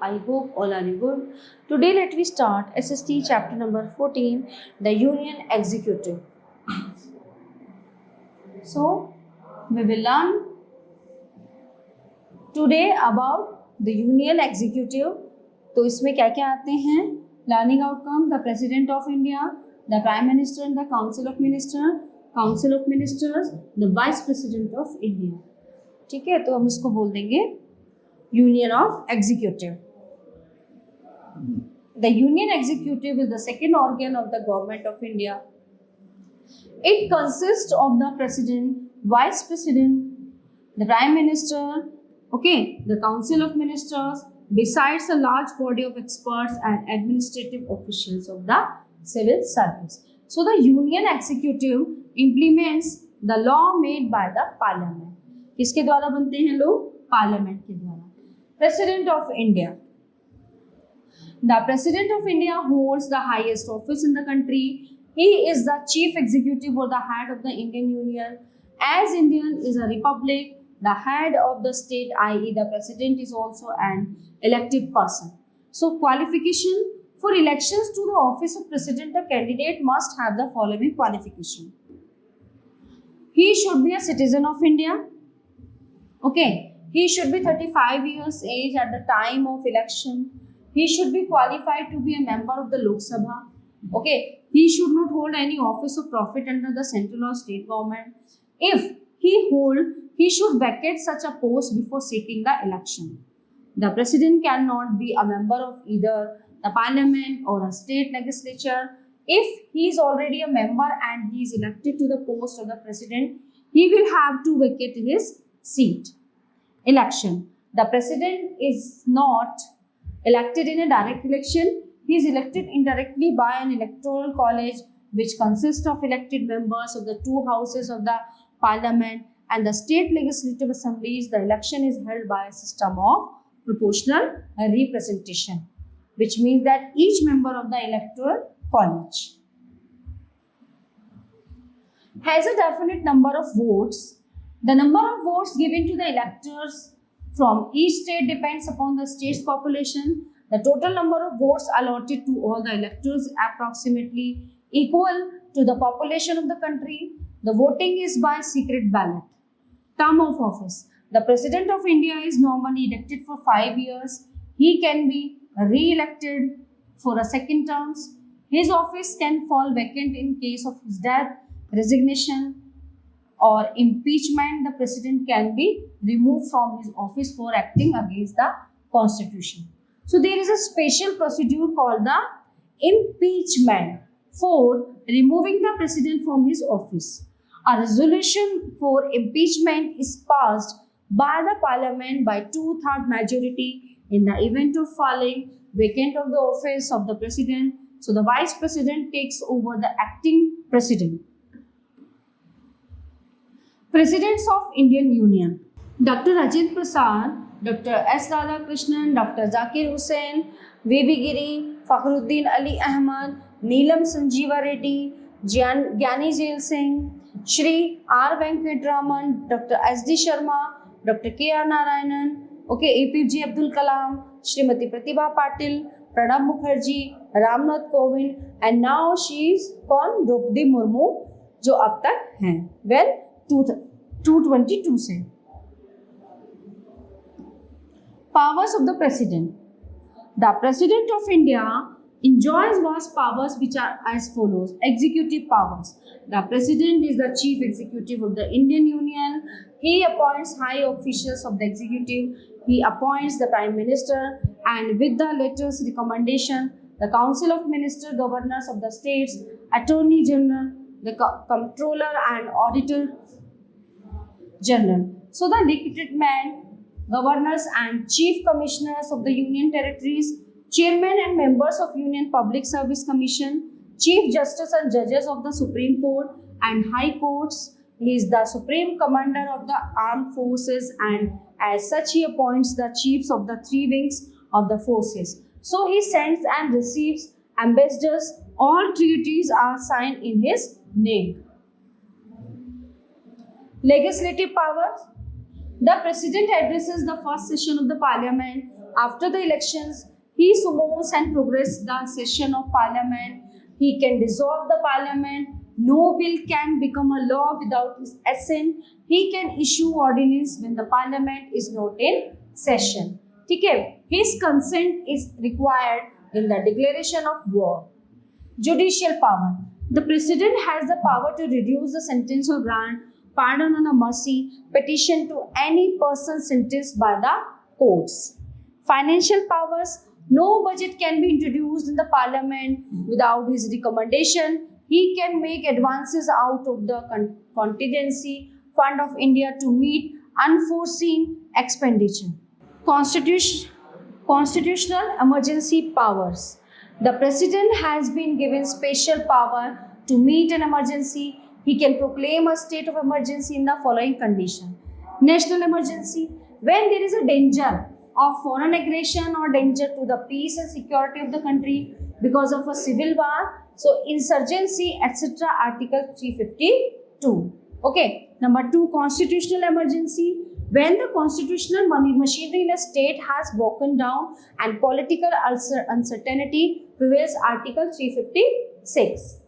I hope all are good. Today let we start SST chapter number 14, the Union Executive. So we will learn today about the Union Executive. तो इसमें क्या क्या आते हैं? Planning outcome, the President of India, the Prime Minister and the Council of Ministers, the Vice President of India. ठीक है, तो हम इसको बोल देंगे Union of Executive. The Union Executive is the second organ of the Government of India. It consists of the President, Vice President, the Prime Minister, the Council of Ministers, besides a large body of experts and administrative officials of the civil service. So the Union Executive implements the law made by the Parliament. किसके द्वारा बनते हैं लोग? Parliament के द्वारा. President of India. The President of India holds the highest office in the country. He is the chief executive or the head of the Indian Union. As India is a republic, the head of the state, i.e. the president, is also an elected person. So qualification for elections to the office of president, the candidate must have the following qualification. He should be a citizen of India. He should be 35 years age at the time of election. He should be qualified to be a member of the Lok Sabha. He should not hold any office of profit under the central or state government. If he hold, he should vacate such a post before seeking the election. The president cannot be a member of either the parliament or a state legislature. If he is already a member and he is elected to the post of the president, he will have to vacate his seat. Election. The president is not elected in a direct election. He is elected indirectly by an electoral college which consists of elected members of the two houses of the parliament and the state legislative assemblies. The election is held by a system of proportional representation, which means that each member of the electoral college has a definite number of votes. The number of votes given to the electors from each state depends upon the state's population. The total number of votes allotted to all the electors is approximately equal to the population of the country. The voting is by secret ballot. Term of office. The President of India is normally elected for 5 years. He can be re-elected for a second term. His office can fall vacant in case of his death, resignation, or impeachment. The President can be removed from his office for acting against the Constitution. So there is a special procedure called the impeachment for removing the President from his office. A resolution for impeachment is passed by the Parliament by 2/3 majority in the event of falling vacant of the office of the President. So the Vice President takes over the acting President. Presidents of Indian Union. Dr. Rajendra Prasad, Dr. S. Radhakrishnan, Dr. Zakir Hussain, V.V. Giri, Fakhruddin Ali Ahmad, Neelam Sanjeeva Reddy, Gyani Jail Singh, Shri R. Venkatraman, Dr. S.D. Sharma, Dr. K.R. Narayanan, APJ Abdul Kalam, Srimati Pratibha Patil, Pranab Mukherjee, Ramnath Kovind, and now she is कौन? द्रौपदी मुर्मू, जो अब तक हैं. Well, 222 से. Powers of the President. The President of India enjoys vast powers which are as follows. Executive powers. The President is the Chief Executive of the Indian Union. He appoints high officials of the executive. He appoints the Prime Minister and with the latter's recommendation, the Council of Ministers, Governors of the States, Attorney General, the Comptroller and Auditor General. So the Lieutenant Governors and Chief Commissioners of the Union Territories, Chairmen and members of Union Public Service Commission, Chief Justice and Judges of the Supreme Court and High Courts. He is the Supreme Commander of the Armed Forces and as such he appoints the chiefs of the 3 wings of the forces. So he sends and receives ambassadors. All treaties are signed in his name. Legislative powers. The President addresses the first session of the Parliament After the elections, he summons and progresses the session of parliament. He can dissolve the parliament. No bill can become a law without his assent. He can issue ordinance when the parliament is not in session. Okay? His consent is required in the declaration of war. Judicial power. The president has the power to reduce the sentence or grant pardon on a mercy petition to any person sentenced by the courts. Financial powers. No budget can be introduced in the parliament without his recommendation. He can make advances out of the contingency fund of India to meet unforeseen expenditure. Constitutional emergency powers. The president has been given special power to meet an emergency. He can proclaim a state of emergency in the following condition. National emergency. When there is a danger of foreign aggression or danger to the peace and security of the country because of a civil war. So, insurgency, etc. Article 352. Okay. Number 2, constitutional emergency. When the constitutional machinery in a state has broken down and political uncertainty prevails, Article 356.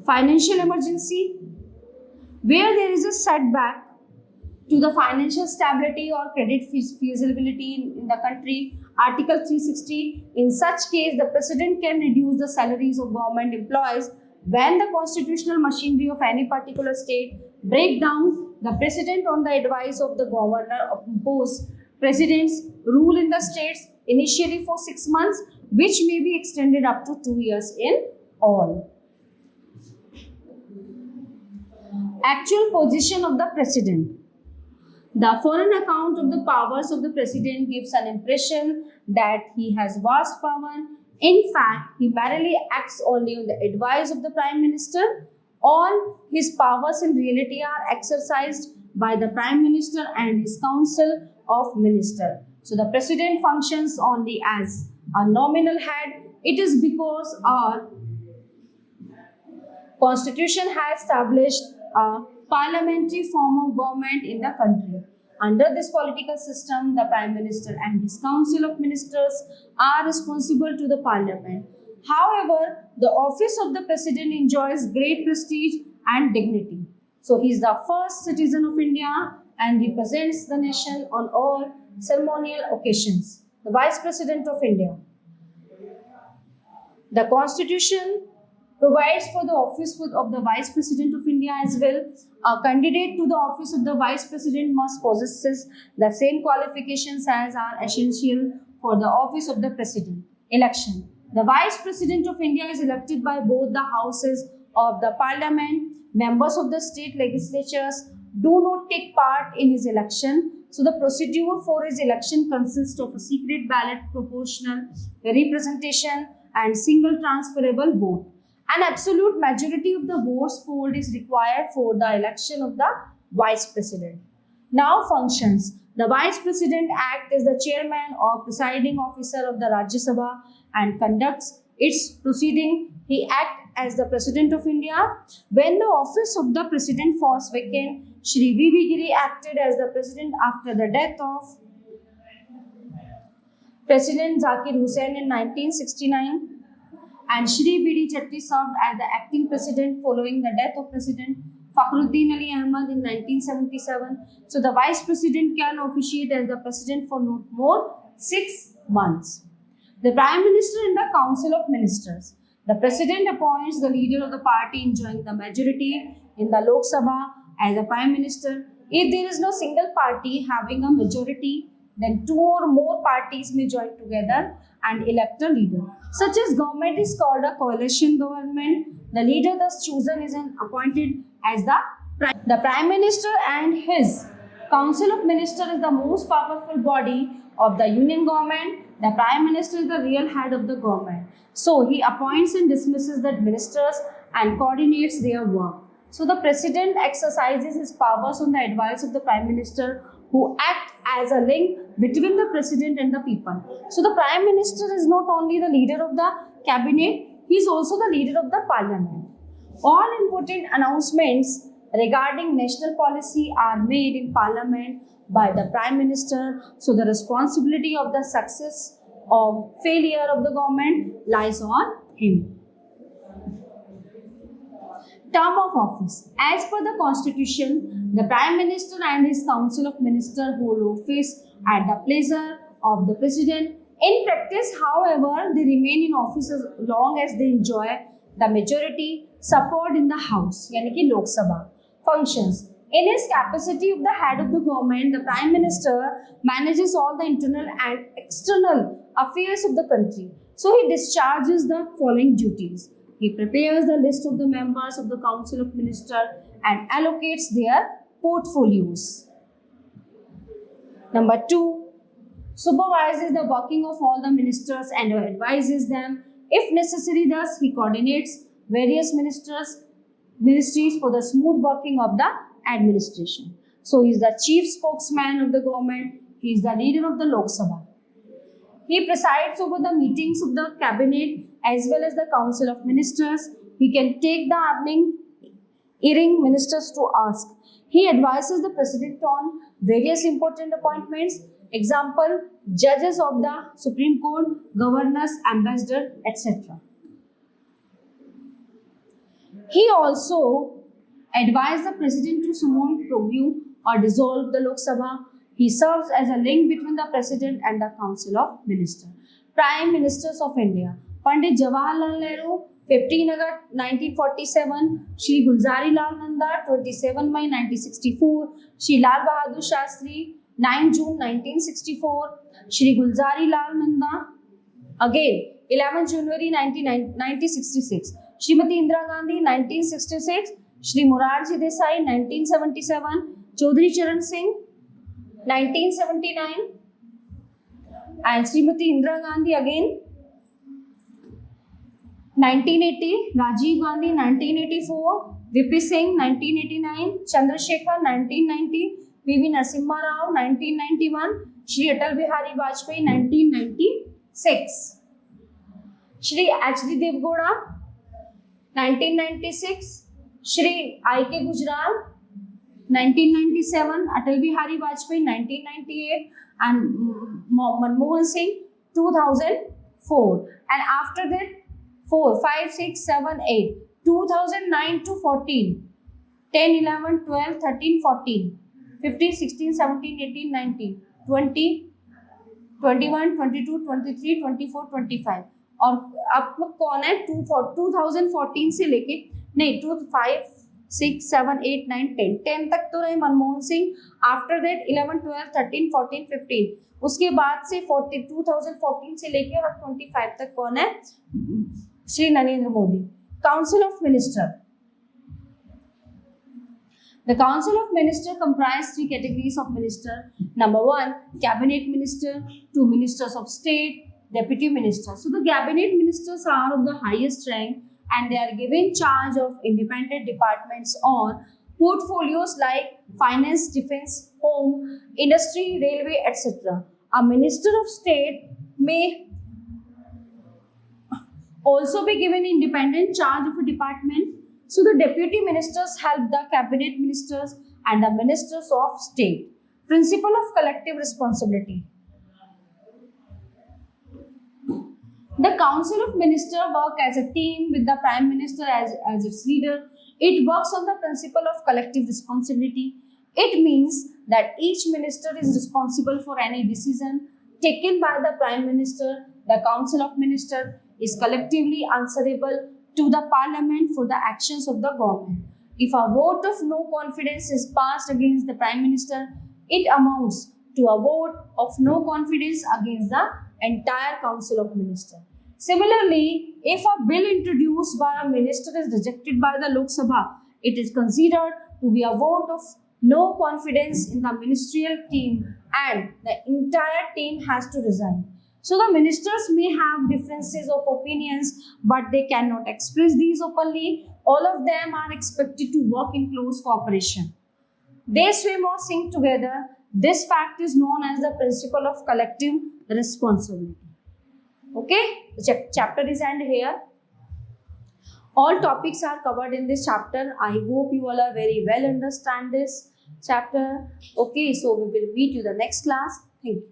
Financial emergency. Where there is a setback to the financial stability or credit feasibility in the country, Article 360. In such case, the president can reduce the salaries of government employees. When the constitutional machinery of any particular state break down, the president on the advice of the governor impose president's rule in the states initially for 6 months, which may be extended up to 2 years in all. Actual position of the president. The foreign account of the powers of the president gives an impression that he has vast power. In fact, he barely acts only on the advice of the Prime Minister. All his powers in reality are exercised by the Prime Minister and his Council of Ministers. So the president functions only as a nominal head. It is because our Constitution has established a parliamentary form of government in the country. Under this political system, the Prime Minister and his Council of Ministers are responsible to the Parliament. However, the office of the President enjoys great prestige and dignity. So, he is the first citizen of India and represents the nation on all ceremonial occasions. The Vice President of India. The Constitution provides for the office of the Vice President of India as well. A candidate to the office of the Vice President must possess the same qualifications as are essential for the office of the President. Election. The Vice President of India is elected by both the houses of the Parliament. Members of the state legislatures do not take part in his election. So the procedure for his election consists of a secret ballot, proportional representation, and single transferable vote. An absolute majority of the votes polled is required for the election of the Vice President. Now functions. The Vice President acts as the chairman or presiding officer of the Rajya Sabha and conducts its proceeding. He acts as the President of India. When the office of the President falls vacant, Shri V.V. Giri acted as the President after the death of President Zakir Hussain in 1969. And Shri B.D. Chatri served as the acting president following the death of President Fakhruddin Ali Ahmad in 1977. So the Vice President can officiate as the President for no more 6 months. The Prime Minister and the Council of Ministers. The President appoints the leader of the party enjoying the majority in the Lok Sabha as the Prime Minister. If there is no single party having a majority, then 2 or more parties may join together and elect a leader. Such as government is called a coalition government. The leader thus chosen is appointed as the Prime Minister, and his Council of Ministers is the most powerful body of the Union government. The Prime Minister is the real head of the government. So he appoints and dismisses the ministers and coordinates their work. So the President exercises his powers on the advice of the Prime Minister, who act as a link between the President and the people. So the Prime Minister is not only the leader of the cabinet, he is also the leader of the Parliament. All important announcements regarding national policy are made in Parliament by the Prime Minister. So the responsibility of the success or failure of the government lies on him. Term of office. As per the Constitution, the Prime Minister and his Council of Ministers hold office at the pleasure of the President. In practice, however, they remain in office as long as they enjoy the majority support in the House, yani ki Lok Sabha. Functions. In his capacity of the head of the government, the Prime Minister manages all the internal and external affairs of the country. So he discharges the following duties. He prepares the list of the members of the Council of Ministers and allocates their portfolios. Number 2, supervises the working of all the ministers and advises them. If necessary, thus he coordinates various ministries for the smooth working of the administration. So he is the chief spokesman of the government. He is the leader of the Lok Sabha. He presides over the meetings of the cabinet as well as the Council of Ministers. He can take the hearing ministers to ask. He advises the President on various important appointments. Example, judges of the Supreme Court, governors, ambassadors, etc. He also advised the President to summon, prorogue or dissolve the Lok Sabha. He serves as a link between the President and the Council of Ministers. Prime Ministers of India. Pandit Jawaharlal Nehru, 15 August 1947. Shri Gulzari Lal Nanda, 27 May 1964. Shri Lal Bahadur Shastri, 9 June 1964. Shri Gulzari Lal Nanda, again 11 January 1966. Shrimati Indira Gandhi, 1966. Shri Morarji Desai, 1977. Chaudhary Charan Singh, 1979. And Shrimati Indira Gandhi again, 1980. Rajiv Gandhi, 1984. VP Singh, 1989. Chandrasekhar, 1990. PV Narasimha Rao, 1991. Shri Atal Bihari Vajpayee, 1996. Shri H.D. Devgoda, 1996. Shri I.K. Gujral, 1997. Atal Bihari Vajpayee, 1998. And Manmohan Singh, 2004. And after that, 4, 5, 6, 7, 8. 2009 to 14. 10, 11, 12, 13, 14. 15, 16, 17, 18, 19, 20, 21, 22, 23, 24, 25. और अब कौन है 2014 से लेके नहीं 5, 6, 7, 8, 9, 10 10 तक तो रहे मनमोहन सिंह. After that 11, 12, 13, 14, 15. उसके बाद से 2014 से लेके और 25 तक कौन है? Shri Narendra Modi. Council of minister. The Council of Ministers comprise 3 categories of minister. Number 1, cabinet minister. 2, ministers of state. Deputy ministers. So the cabinet ministers are of the highest rank and they are given charge of independent departments on portfolios like finance, defense, home, industry, railway, etc. A minister of state may also be given independent charge of a department. So the deputy ministers help the cabinet ministers and the ministers of state. Principle of collective responsibility. The Council of Ministers work as a team with the Prime Minister as its leader. It works on the principle of collective responsibility. It means that each minister is responsible for any decision taken by the Prime Minister. The Council of Ministers is collectively answerable to the Parliament for the actions of the government. If a vote of no confidence is passed against the Prime Minister, it amounts to a vote of no confidence against the entire Council of Ministers. Similarly, if a bill introduced by a minister is rejected by the Lok Sabha, it is considered to be a vote of no confidence in the ministerial team and the entire team has to resign. So the ministers may have differences of opinions, but they cannot express these openly. All of them are expected to work in close cooperation. They swim or sink together. This fact is known as the principle of collective responsibility. Okay, the chapter is end here. All topics are covered in this chapter. I hope you all are very well understand this chapter. Okay, so we will meet you the next class. Thank you.